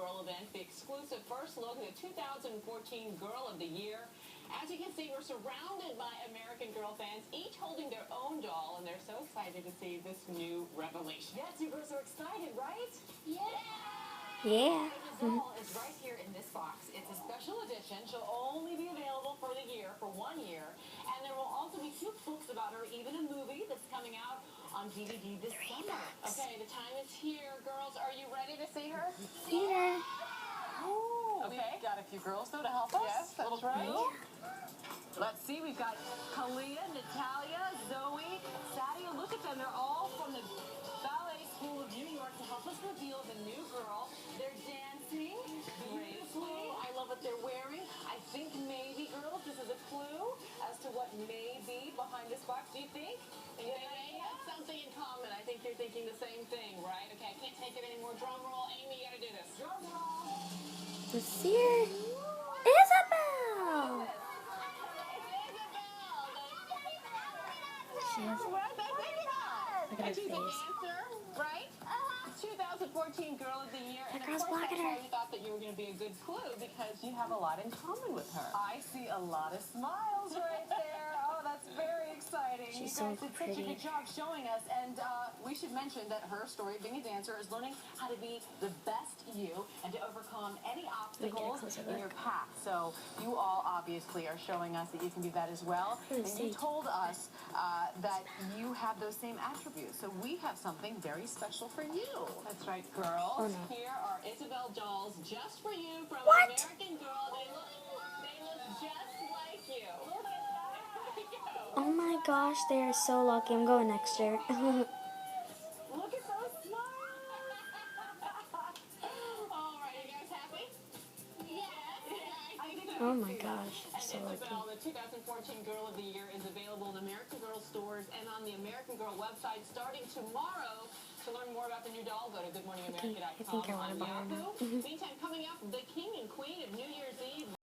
Girl event, the exclusive first look at the 2014 Girl of the Year. As you can see, we're surrounded by American Girl fans, each holding their own doll, and they're so excited to see this new revelation. Yes, you girls are excited, right? Yeah. The doll is right here in this box. It's a special edition. She'll only be available for the year, for 1 year. And there will also be 2 books about her, even a movie that's coming out on DVD this summer. Okay, the time is here. Girls, are you ready to see her? Yeah. Okay. We've got a few girls, though, to help us. Yes, that's right. Let's see. We've got Kalia, Natalia, Zoe, Sadia. Look at them. They're all from the Ballet School of New York to help us reveal the new girl. They're dancing beautifully. I love what they're wearing. I think maybe, girls, this is a clue as to what may be behind this box. Do you think? They may have something in common. I think you're thinking the same thing, right? Okay, I can't take it anymore. Drum roll. Amy, you gotta do this. Drum roll. Let's see her. Isabel! She has, Well, that's Isabel. look at her And she's a face. dancer, right? 2014 Girl of the Year. That And girl's of course, blocking that's why her. we thought that you were going to be a good clue because you have a lot in common with her. I see a lot of smiles right there. Oh, that's very exciting. She's you guys so did such a pretty. good job showing us. And we should mention that her story of being a dancer is learning how to be the best you and to overcome any obstacles closer in look. your path. So you all obviously are showing us that you can do that as well. And you told us that you have those same attributes. So we have something very special for you. That's right, girls. Oh, no. Here are Isabel dolls just for you from What? American Girl. They look just like you. Look at that. There we go. Oh my gosh, they are so lucky. I'm going next year. Look at those smiles. All right, you guys happy? Yes. Oh my gosh, they're And so lucky. Isabel, the 2014 Girl of the Year, is available in American Girl stores and on the American Girl website starting tomorrow. To learn more about the new doll, go to goodmorningamerica.com I think I wanna on borrow Yahoo. now. Meantime, coming up, the King and Queen of New Year's Eve.